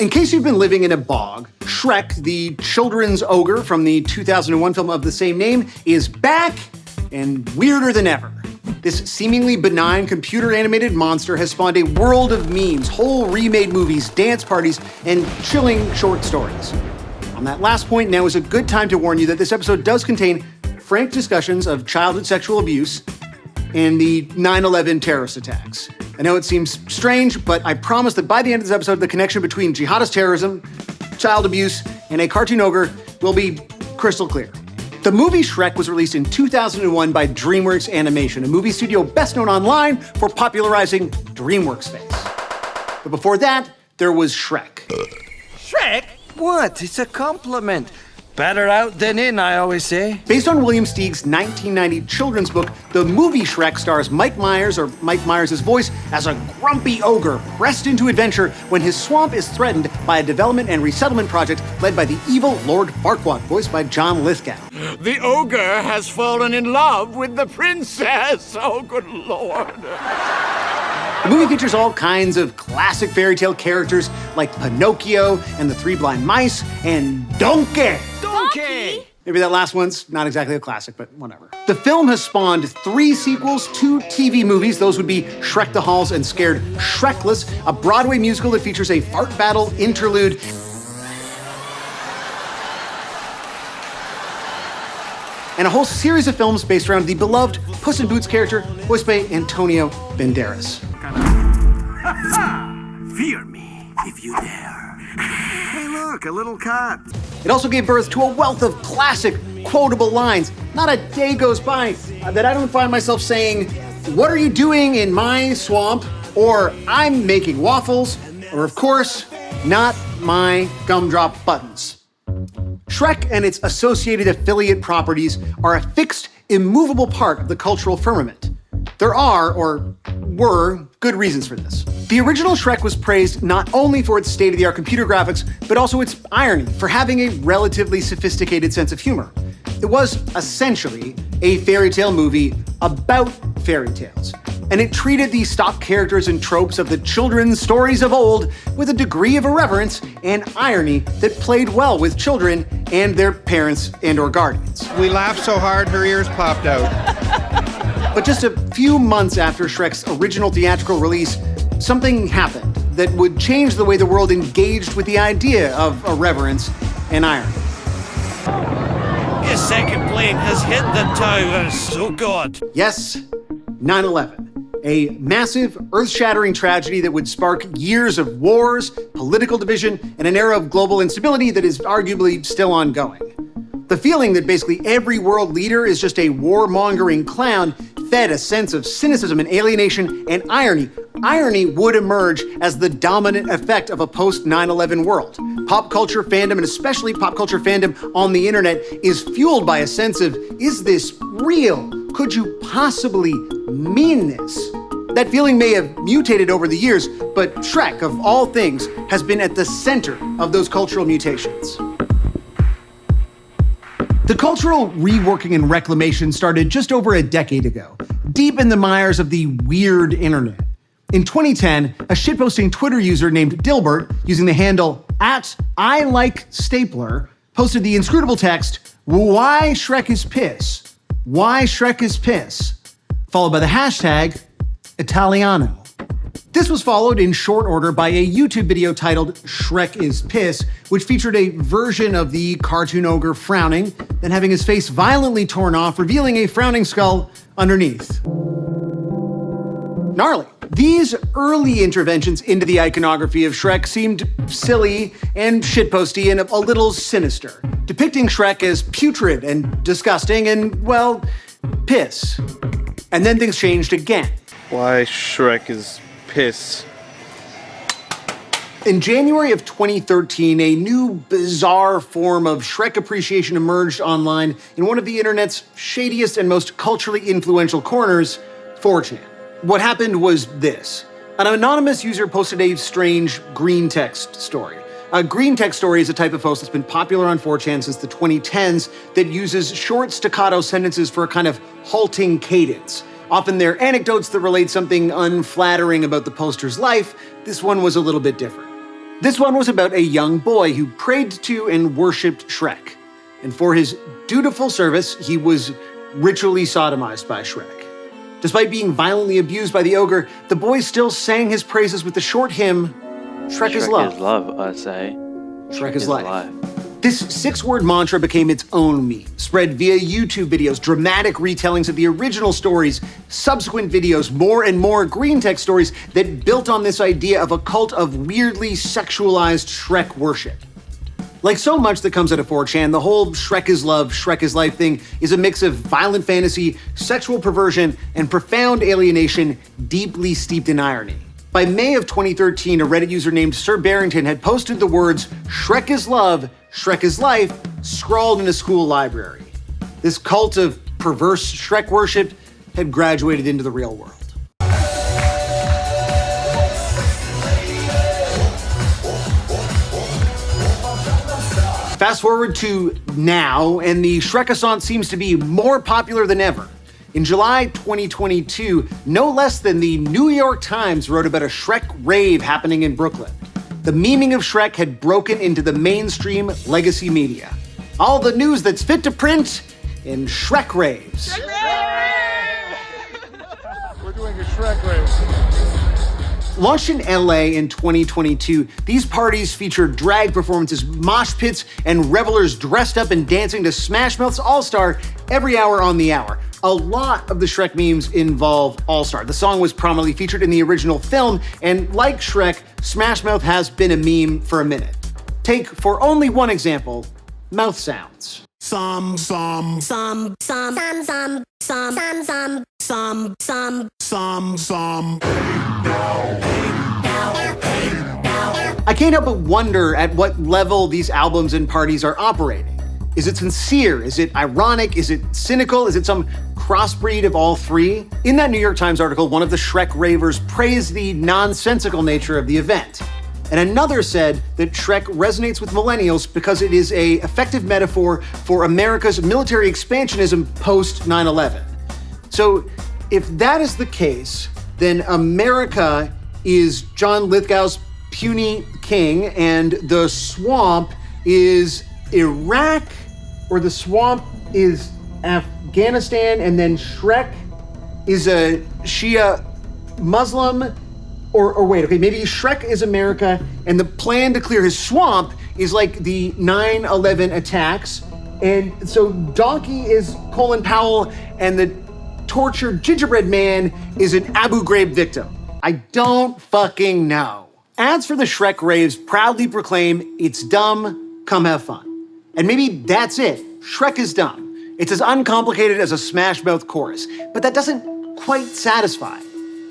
In case you've been living in a bog, Shrek, the children's ogre from the 2001 film of the same name, is back and weirder than ever. This seemingly benign computer-animated monster has spawned a world of memes, whole remade movies, dance parties, and chilling short stories. On that last point, now is a good time to warn you that this episode does contain frank discussions of childhood sexual abuse and the 9/11 terrorist attacks. I know it seems strange, but I promise that by the end of this episode, the connection between jihadist terrorism, child abuse, and a cartoon ogre will be crystal clear. The movie Shrek was released in 2001 by DreamWorks Animation, a movie studio best known online for popularizing DreamWorks space. But before that, there was Shrek. Shrek? What? It's a compliment. Better out than in, I always say. Based on William Steig's 1990 children's book, the movie Shrek stars Mike Myers, or Mike Myers' voice, as a grumpy ogre pressed into adventure when his swamp is threatened by a development and resettlement project led by the evil Lord Farquaad, voiced by John Lithgow. The ogre has fallen in love with the princess. Oh, good Lord. The movie features all kinds of classic fairy tale characters like Pinocchio and the Three Blind Mice and Donkey. Donkey! Maybe that last one's not exactly a classic, but whatever. The film has spawned 3 sequels, 2 TV movies. Those would be Shrek the Halls and Scared Shrekless, a Broadway musical that features a fart battle interlude, and a whole series of films based around the beloved Puss in Boots character, voiced by Antonio Banderas. Fear me, if you dare. Hey, look, a little cat. It also gave birth to a wealth of classic, quotable lines. Not a day goes by that I don't find myself saying, "What are you doing in my swamp?" or "I'm making waffles," or of course, "Not my gumdrop buttons." Shrek and its associated affiliate properties are a fixed, immovable part of the cultural firmament. There are, or were, good reasons for this. The original Shrek was praised not only for its state-of-the-art computer graphics, but also its irony, for having a relatively sophisticated sense of humor. It was essentially a fairy tale movie about fairy tales, and it treated the stock characters and tropes of the children's stories of old with a degree of irreverence and irony that played well with children and their parents and/or guardians. We laughed so hard her ears popped out. But just a few months after Shrek's original theatrical release, something happened that would change the way the world engaged with the idea of irreverence and irony. Your second plane has hit the towers, so God. Yes, 9/11. A massive, earth-shattering tragedy that would spark years of wars, political division, and an era of global instability that is arguably still ongoing. The feeling that basically every world leader is just a warmongering clown fed a sense of cynicism and alienation and irony. Irony would emerge as the dominant effect of a post-9/11 world. Pop culture fandom, and especially pop culture fandom on the internet, is fueled by a sense of, is this real? Could you possibly mean this? That feeling may have mutated over the years, but Shrek, of all things, has been at the center of those cultural mutations. The cultural reworking and reclamation started just over a decade ago, deep in the mires of the weird internet. In 2010, a shitposting Twitter user named Dilbert, using the handle @ILikeStapler, posted the inscrutable text, "Why Shrek is piss? Why Shrek is piss?" followed by the hashtag Italiano. This was followed in short order by a YouTube video titled Shrek is Piss, which featured a version of the cartoon ogre frowning, then having his face violently torn off, revealing a frowning skull underneath. Gnarly. These early interventions into the iconography of Shrek seemed silly and shitposty and a little sinister, depicting Shrek as putrid and disgusting and, well, piss. And then things changed again. Why Shrek is piss. In January of 2013, a new bizarre form of Shrek appreciation emerged online in one of the internet's shadiest and most culturally influential corners, 4chan. What happened was this. An anonymous user posted a strange green text story. A green text story is a type of post that's been popular on 4chan since the 2010s that uses short staccato sentences for a kind of halting cadence. Often they're anecdotes that relate something unflattering about the poster's life. This one was a little bit different. This one was about a young boy who prayed to and worshipped Shrek. And for his dutiful service, he was ritually sodomized by Shrek. Despite being violently abused by the ogre, the boy still sang his praises with the short hymn, Shrek is love. Shrek is love, I say. Shrek is life. This 6-word mantra became its own meme, spread via YouTube videos, dramatic retellings of the original stories, subsequent videos, more and more green text stories that built on this idea of a cult of weirdly sexualized Shrek worship. Like so much that comes out of 4chan, the whole Shrek is love, Shrek is life thing is a mix of violent fantasy, sexual perversion, and profound alienation deeply steeped in irony. By May of 2013, a Reddit user named Sir Barrington had posted the words, Shrek is love, Shrek is life, scrawled in a school library. This cult of perverse Shrek worship had graduated into the real world. Fast forward to now, and the Shrekaissance seems to be more popular than ever. In July 2022, no less than the New York Times wrote about a Shrek rave happening in Brooklyn. The memeing of Shrek had broken into the mainstream legacy media. All the news that's fit to print in Shrek raves. We're doing a Shrek race. Launched in LA in 2022, these parties featured drag performances, mosh pits, and revelers dressed up and dancing to Smash Mouth's All-Star every hour on the hour. A lot of the Shrek memes involve All-Star. The song was prominently featured in the original film, and like Shrek, Smash Mouth has been a meme for a minute. Take, for only one example, mouth sounds. Some. I can't help but wonder at what level these albums and parties are operating. Is it sincere? Is it ironic? Is it cynical? Is it some crossbreed of all three? In that New York Times article, one of the Shrek ravers praised the nonsensical nature of the event. And another said that Shrek resonates with millennials because it is an effective metaphor for America's military expansionism post 9/11. So if that is the case, then America is John Lithgow's puny king, and the swamp is Iraq, or the swamp is Afghanistan, and then Shrek is a Shia Muslim, or wait, okay, maybe Shrek is America, and the plan to clear his swamp is like the 9/11 attacks, and so Donkey is Colin Powell, and the tortured gingerbread man is an Abu Ghraib victim. I don't fucking know. Ads for the Shrek raves proudly proclaim, it's dumb, come have fun. And maybe that's it. Shrek is dumb. It's as uncomplicated as a Smash Mouth chorus, but that doesn't quite satisfy.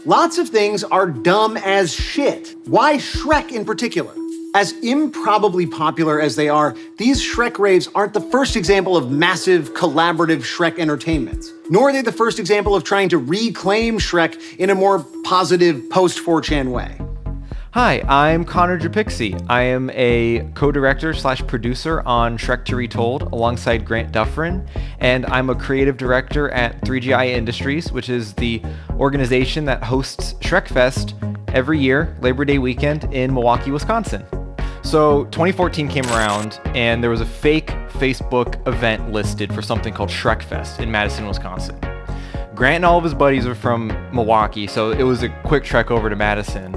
Lots of things are dumb as shit. Why Shrek in particular? As improbably popular as they are, these Shrek raves aren't the first example of massive collaborative Shrek entertainment. Nor are they the first example of trying to reclaim Shrek in a more positive post-4chan way. Hi, I'm Connor Japixi. I am a co-director / producer on Shrek to Retold alongside Grant Dufferin, and I'm a creative director at 3GI Industries, which is the organization that hosts Shrekfest every year, Labor Day weekend in Milwaukee, Wisconsin. So 2014 came around and there was a fake Facebook event listed for something called Shrekfest in Madison, Wisconsin. Grant and all of his buddies are from Milwaukee, so it was a quick trek over to Madison.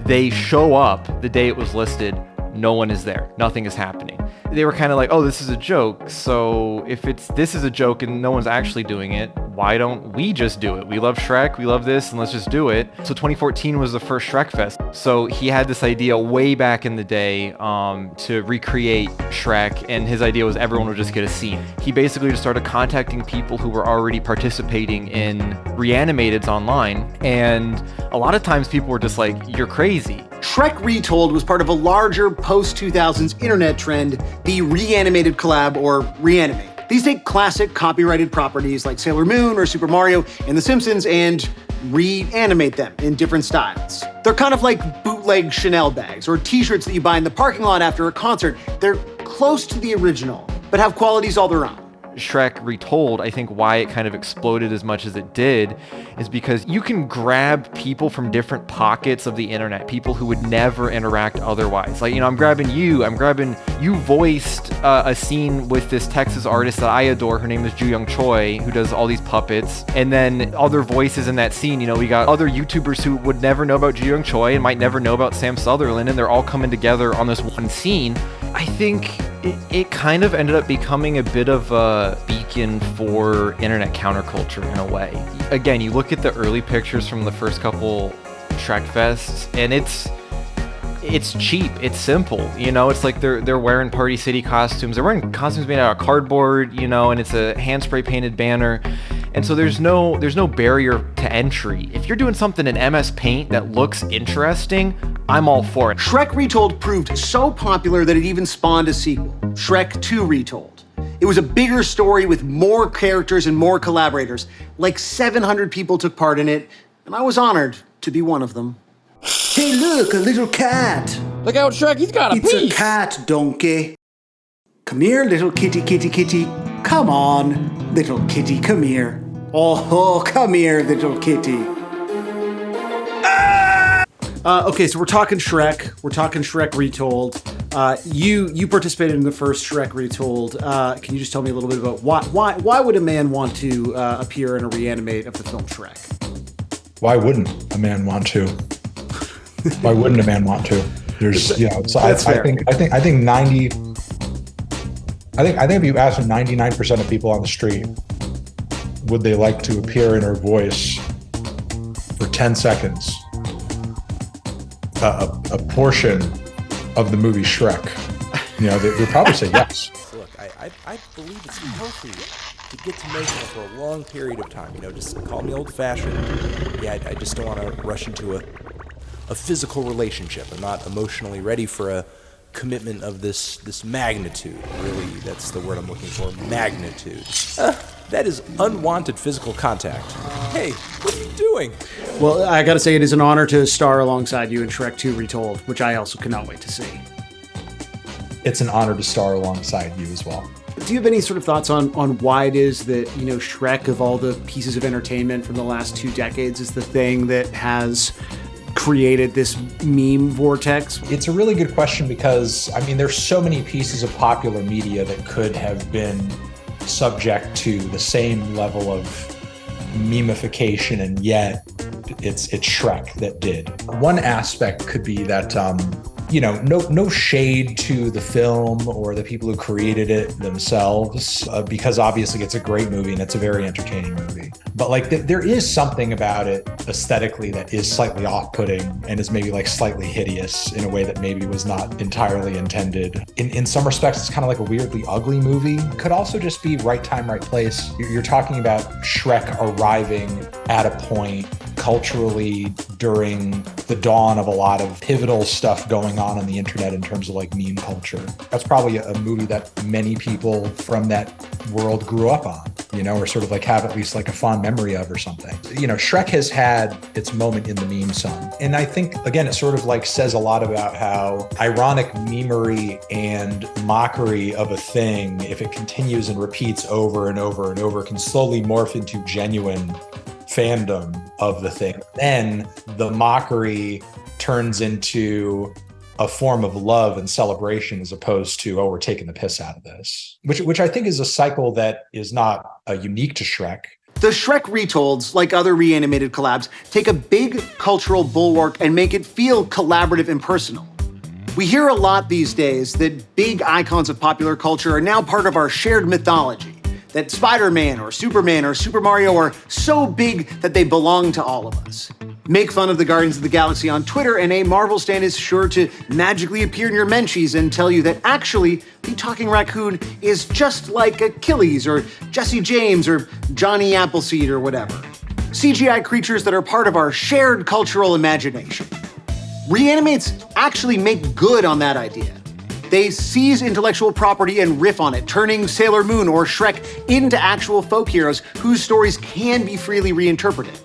They show up the day it was listed, no one is there, nothing is happening. They were kind of like, oh, this is a joke, so if this is a joke and no one's actually doing it, why don't we just do it? We love Shrek, we love this, and let's just do it. So 2014 was the first Shrekfest. So he had this idea way back in the day to recreate Shrek, and his idea was everyone would just get a scene. He basically just started contacting people who were already participating in reanimatids online, and a lot of times people were just like, you're crazy. Shrek Retold was part of a larger post-2000s internet trend, the reanimated collab or reanimate. These take classic copyrighted properties like Sailor Moon or Super Mario and The Simpsons and reanimate them in different styles. They're kind of like bootleg Chanel bags or t-shirts that you buy in the parking lot after a concert. They're close to the original, but have qualities all their own. Shrek Retold, I think why it kind of exploded as much as it did is because you can grab people from different pockets of the internet, people who would never interact otherwise. Like, I'm grabbing you voiced a scene with this Texas artist that I adore. Her name is Ju Young Choi, who does all these puppets. And then other voices in that scene, we got other YouTubers who would never know about Ju Young Choi and might never know about Sam Sutherland, and they're all coming together on this one scene. I think it kind of ended up becoming a bit of a beacon for internet counterculture in a way. Again, you look at the early pictures from the first couple Shrek Fests, and it's cheap, it's simple, it's like they're wearing Party City costumes, they're wearing costumes made out of cardboard, and it's a hand spray painted banner. And so there's no barrier to entry. If you're doing something in MS Paint that looks interesting, I'm all for it. Shrek Retold proved so popular that it even spawned a sequel, Shrek 2 Retold. It was a bigger story with more characters and more collaborators. Like 700 people took part in it, and I was honored to be one of them. Hey look, a little cat. Look out, Shrek, he's got a piece. It's a cat, donkey. Come here, little kitty, kitty, kitty. Come on, little kitty, come here. Oh, come here, little kitty. Okay, so we're talking Shrek. We're talking Shrek Retold. You participated in the first Shrek Retold. Can you just tell me a little bit about why would a man want to appear in a reanimate of the film Shrek? Why wouldn't a man want to? Why wouldn't a man want to? There's, so I think if you ask 99% of people on the street, would they like to appear in her voice for 10 seconds? A portion of the movie Shrek, they'd probably say yes. Look, I believe it's healthy to get to know someone for a long period of time. Just call me old-fashioned. Yeah, I just don't want to rush into a physical relationship. I'm not emotionally ready for a commitment of this magnitude. Really, that's the word I'm looking for, magnitude. That is unwanted physical contact. Hey, what are you doing? Well, I gotta say, it is an honor to star alongside you in Shrek 2 Retold, which I also cannot wait to see. It's an honor to star alongside you as well. Do you have any sort of thoughts on why it is that, Shrek, of all the pieces of entertainment from the last 2 decades, is the thing that has created this meme vortex? It's a really good question because, there's so many pieces of popular media that could have been subject to the same level of memification, and yet it's Shrek that did. One aspect could be that no shade to the film or the people who created it themselves, because obviously it's a great movie and it's a very entertaining movie. But there is something about it aesthetically that is slightly off-putting and is maybe slightly hideous in a way that maybe was not entirely intended. In some respects, it's kind of like a weirdly ugly movie. Could also just be right time, right place. You're talking about Shrek arriving at a point culturally during the dawn of a lot of pivotal stuff going on the internet in terms of meme culture. That's probably a movie that many people from that world grew up on, or sort of have at least a fond memory of or something. Shrek has had its moment in the meme sun. And I think, again, it sort of says a lot about how ironic memery and mockery of a thing, if it continues and repeats over and over and over, can slowly morph into genuine fandom of the thing. Then the mockery turns into a form of love and celebration as opposed to, we're taking the piss out of this, which I think is a cycle that is not unique to Shrek. The Shrek Retolds, like other reanimated collabs, take a big cultural bulwark and make it feel collaborative and personal. We hear a lot these days that big icons of popular culture are now part of our shared mythology, that Spider-Man or Superman or Super Mario are so big that they belong to all of us. Make fun of the Guardians of the Galaxy on Twitter, and a Marvel stan is sure to magically appear in your mentions and tell you that actually the talking raccoon is just like Achilles or Jesse James or Johnny Appleseed or whatever. CGI creatures that are part of our shared cultural imagination. Reanimates actually make good on that idea. They seize intellectual property and riff on it, turning Sailor Moon or Shrek into actual folk heroes whose stories can be freely reinterpreted.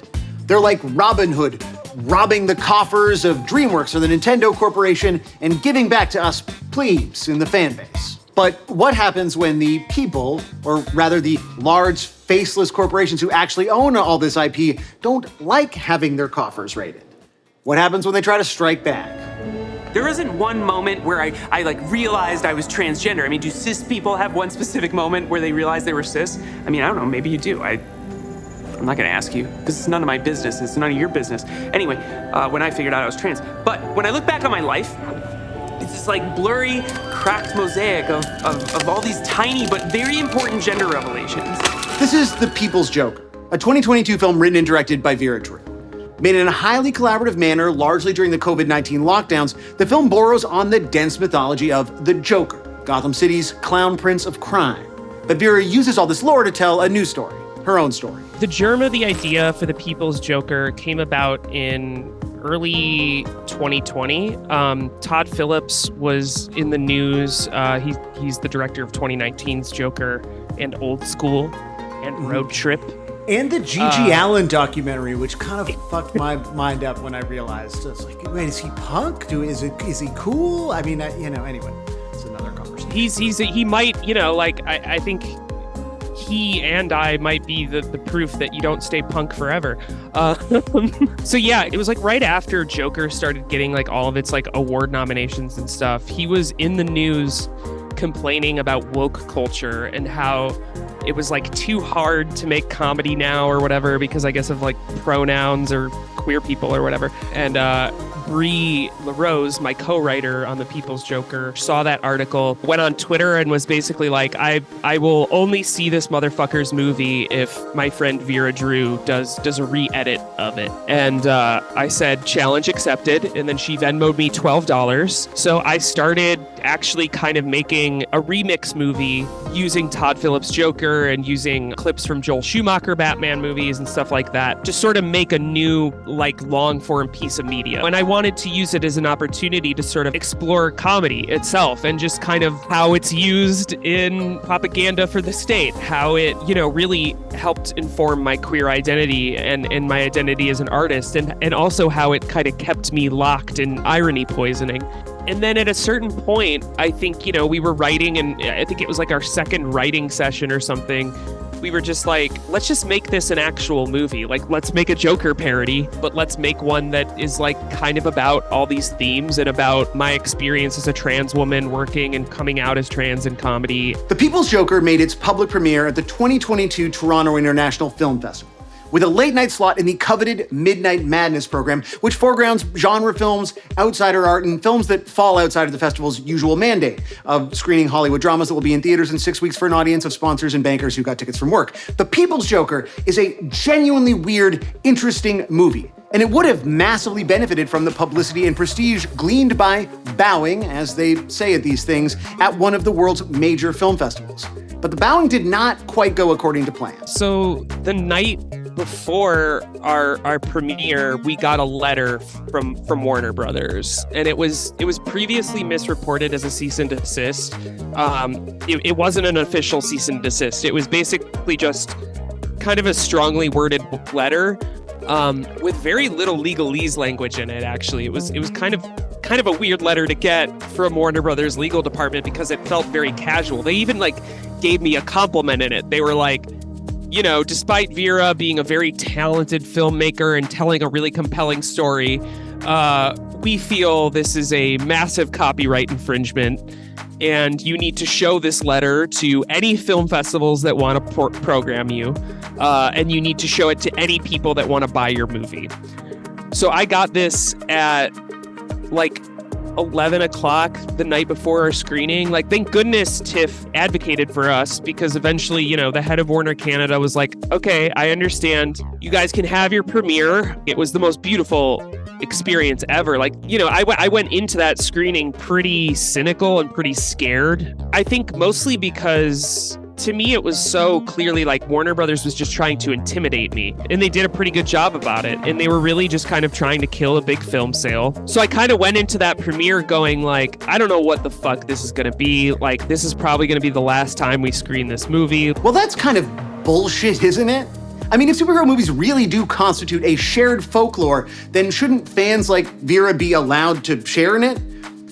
They're like Robin Hood, robbing the coffers of DreamWorks or the Nintendo Corporation and giving back to us plebes in the fan base. But what happens when the people, or rather the large, faceless corporations who actually own all this IP, don't like having their coffers raided? What happens when they try to strike back? There isn't one moment where I realized I was transgender. I mean, do cis people have one specific moment where they realized they were cis? I mean, I don't know, maybe you do. I'm not gonna ask you, because it's none of my business, it's none of your business. Anyway, when I figured out I was trans. But when I look back on my life, it's this like blurry, cracked mosaic of all these tiny but very important gender revelations. This is The People's Joker, a 2022 film written and directed by Vera. Made in a highly collaborative manner, largely during the COVID-19 lockdowns, the film borrows on the dense mythology of the Joker, Gotham City's clown prince of crime. But Vera uses all this lore to tell a new story, her own story. The germ of the idea for The People's Joker came about in early 2020. Todd Phillips was in the news. He's the director of 2019's Joker and Old School and Road Trip. And the G.G. Allen documentary, which kind of fucked my mind up when I realized. I was like, wait, is he punk? Is he cool? I mean, anyway, it's another conversation. He might, I think he and I might be the proof that you don't stay punk forever. So yeah, it was like right after Joker started getting like all of its like award nominations and stuff, he was in the news complaining about woke culture and how it was like too hard to make comedy now or whatever because I guess of like pronouns or queer people or whatever. And Brie LaRose, my co-writer on The People's Joker, saw that article, went on Twitter and was basically like, I will only see this motherfucker's movie if my friend Vera Drew does a re-edit of it. And I said, challenge accepted. And then she Venmo'd me $12. So I started actually kind of making a remix movie using Todd Phillips' Joker and using clips from Joel Schumacher Batman movies and stuff like that to sort of make a new like long form piece of media. And I wanted to use it as an opportunity to sort of explore comedy itself and just kind of how it's used in propaganda for the state, how it, really helped inform my queer identity and my identity as an artist, and also how it kind of kept me locked in irony poisoning. And then at a certain point, I think, we were writing, and I think it was like our second writing session or something. We were just like, let's just make this an actual movie. Like, let's make a Joker parody, but let's make one that is like kind of about all these themes and about my experience as a trans woman working and coming out as trans in comedy. The People's Joker made its public premiere at the 2022 Toronto International Film Festival, with a late-night slot in the coveted Midnight Madness program, which foregrounds genre films, outsider art, and films that fall outside of the festival's usual mandate of screening Hollywood dramas that will be in theaters in 6 weeks for an audience of sponsors and bankers who got tickets from work. The People's Joker is a genuinely weird, interesting movie, and it would have massively benefited from the publicity and prestige gleaned by bowing, as they say at these things, at one of the world's major film festivals. But the bowing did not quite go according to plan. So the night before our premiere, we got a letter from Warner Brothers, and it was previously misreported as a cease and desist. It wasn't an official cease and desist. It was basically just kind of a strongly worded letter with very little legalese language in it. Actually, it was kind of a weird letter to get from Warner Brothers legal department because it felt very casual. They even gave me a compliment in it. They were like, despite Vera being a very talented filmmaker and telling a really compelling story, we feel this is a massive copyright infringement, and you need to show this letter to any film festivals that want to program you, and you need to show it to any people that want to buy your movie. So I got this at 11 o'clock the night before our screening. Thank goodness TIFF advocated for us, because eventually, the head of Warner Canada was like, okay, I understand. You guys can have your premiere. It was the most beautiful experience ever. I went into that screening pretty cynical and pretty scared. I think mostly because to me, it was so clearly like Warner Brothers was just trying to intimidate me, and they did a pretty good job about it. And they were really just kind of trying to kill a big film sale. So I kind of went into that premiere going I don't know what the fuck this is going to be. This is probably going to be the last time we screen this movie. Well, that's kind of bullshit, isn't it? I mean, if superhero movies really do constitute a shared folklore, then shouldn't fans like Vera be allowed to share in it?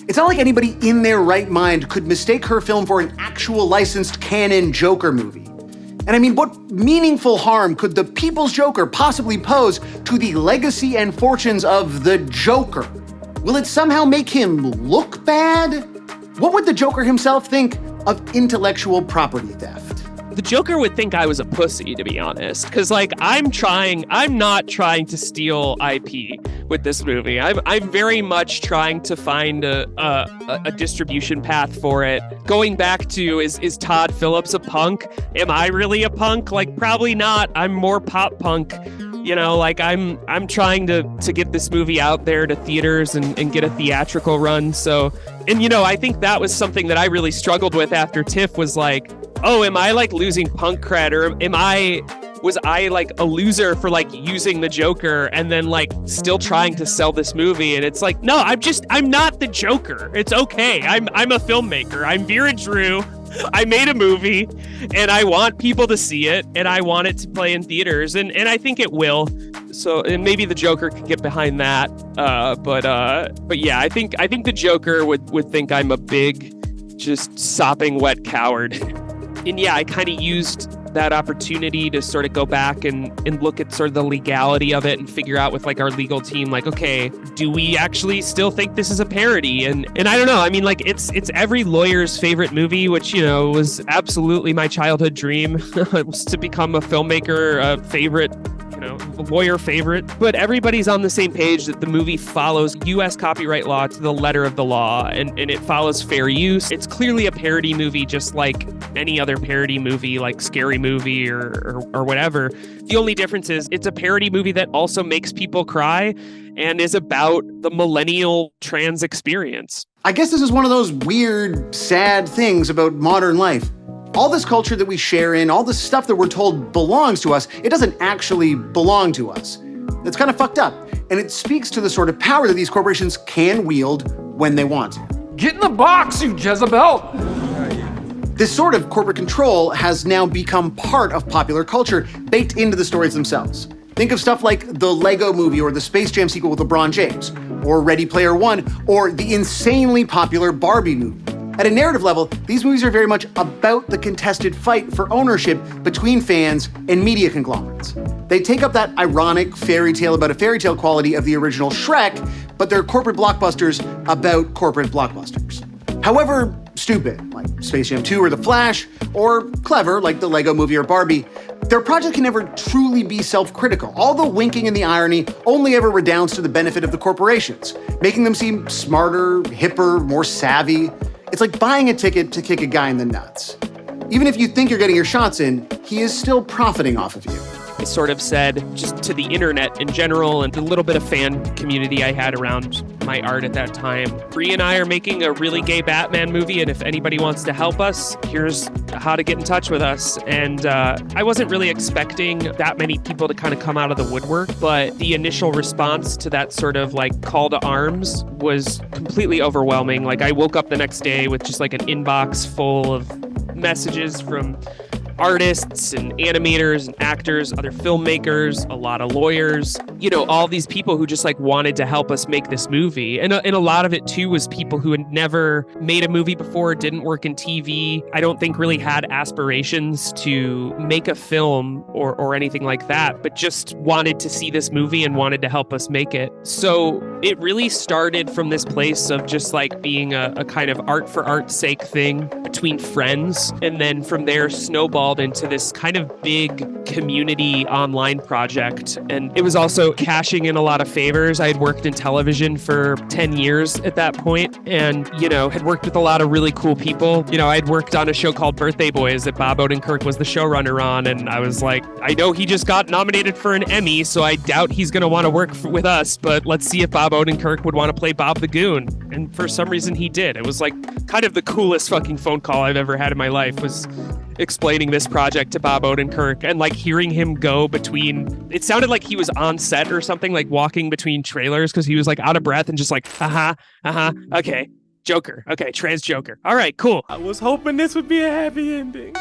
It's not like anybody in their right mind could mistake her film for an actual licensed canon Joker movie. And I mean, what meaningful harm could the People's Joker possibly pose to the legacy and fortunes of the Joker? Will it somehow make him look bad? What would the Joker himself think of intellectual property theft? The Joker would think I was a pussy, to be honest. Because, like, I'm not trying to steal IP with this movie. I'm very much trying to find a distribution path for it. Going back to, is Todd Phillips a punk? Am I really a punk? Like, probably not. I'm more pop punk. You know, like, I'm trying to get this movie out there to theaters and get a theatrical run. So, and, you know, I think that was something that I really struggled with after TIFF was like, oh, am I like losing punk cred, or was I like a loser for like using the Joker and then like still trying to sell this movie? And it's like, no, I'm not the Joker. It's okay. I'm a filmmaker. I'm Vera Drew. I made a movie and I want people to see it and I want it to play in theaters and I think it will. So, and maybe the Joker could get behind that. But yeah, I think the Joker would think I'm a big, just sopping wet coward. And yeah, I kind of used that opportunity to sort of go back and look at sort of the legality of it and figure out with like our legal team, like, okay, do we actually still think this is a parody? And I don't know. I mean, like, it's every lawyer's favorite movie, which, you know, was absolutely my childhood dream was to become a filmmaker, favorite, you know, lawyer favorite. But everybody's on the same page that the movie follows U.S. copyright law to the letter of the law, and it follows fair use. It's clearly a parody movie, just like any other parody movie, like Scary Movie or whatever. The only difference is it's a parody movie that also makes people cry and is about the millennial trans experience. I guess this is one of those weird, sad things about modern life. All this culture that we share in, all this stuff that we're told belongs to us, it doesn't actually belong to us. It's kind of fucked up. And it speaks to the sort of power that these corporations can wield when they want to. Get in the box, you Jezebel! This sort of corporate control has now become part of popular culture, baked into the stories themselves. Think of stuff like the Lego Movie or the Space Jam sequel with LeBron James, or Ready Player One, or the insanely popular Barbie movie. At a narrative level, these movies are very much about the contested fight for ownership between fans and media conglomerates. They take up that ironic fairy tale about a fairy tale quality of the original Shrek, but they're corporate blockbusters about corporate blockbusters. However stupid, like Space Jam 2 or The Flash, or clever, like the Lego Movie or Barbie, their project can never truly be self-critical. All the winking and the irony only ever redounds to the benefit of the corporations, making them seem smarter, hipper, more savvy. It's like buying a ticket to kick a guy in the nuts. Even if you think you're getting your shots in, he is still profiting off of you. I sort of said just to the internet in general and the little bit of fan community I had around my art at that time. Bree and I are making a really gay Batman movie, and if anybody wants to help us, here's how to get in touch with us. And I wasn't really expecting that many people to kind of come out of the woodwork, but the initial response to that sort of like call to arms was completely overwhelming. Like, I woke up the next day with just like an inbox full of messages from artists and animators and actors, other filmmakers, a lot of lawyers, you know, all these people who just like wanted to help us make this movie. And a lot of it too was people who had never made a movie before, didn't work in TV. I don't think really had aspirations to make a film or anything like that, but just wanted to see this movie and wanted to help us make it. So it really started from this place of just like being a kind of art for art's sake thing between friends. And then from there snowballed into this kind of big community online project. And it was also cashing in a lot of favors. I had worked in television for 10 years at that point and, you know, had worked with a lot of really cool people. You know, I'd worked on a show called Birthday Boys that Bob Odenkirk was the showrunner on. And I was like, I know he just got nominated for an Emmy, so I doubt he's going to want to work with us, but let's see if Bob Odenkirk would want to play Bob the Goon. And for some reason he did. It was like kind of the coolest fucking phone call I've ever had in my life, was explaining this project to Bob Odenkirk and like hearing him go between, it sounded like he was on set or something, like walking between trailers because he was like out of breath and just like, okay, Joker, okay, trans Joker. All right, cool. I was hoping this would be a happy ending.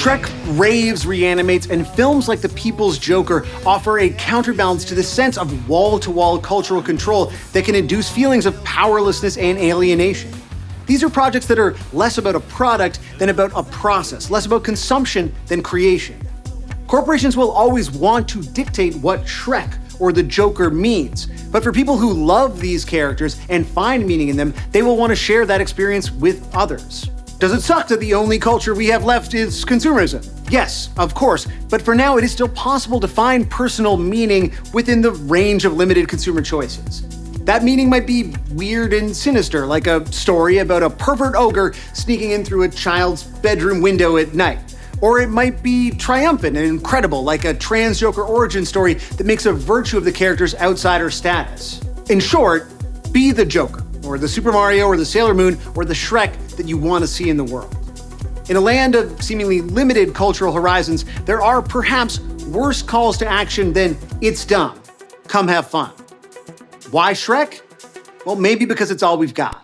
Shrek raves, reanimates, and films like The People's Joker offer a counterbalance to the sense of wall-to-wall cultural control that can induce feelings of powerlessness and alienation. These are projects that are less about a product than about a process, less about consumption than creation. Corporations will always want to dictate what Shrek or the Joker means, but for people who love these characters and find meaning in them, they will want to share that experience with others. Does it suck that the only culture we have left is consumerism? Yes, of course, but for now it is still possible to find personal meaning within the range of limited consumer choices. That meaning might be weird and sinister, like a story about a pervert ogre sneaking in through a child's bedroom window at night. Or it might be triumphant and incredible, like a trans Joker origin story that makes a virtue of the character's outsider status. In short, be the Joker, or the Super Mario, or the Sailor Moon, or the Shrek that you want to see in the world. In a land of seemingly limited cultural horizons, there are perhaps worse calls to action than "it's dumb, come have fun." Why Shrek? Well, maybe because it's all we've got.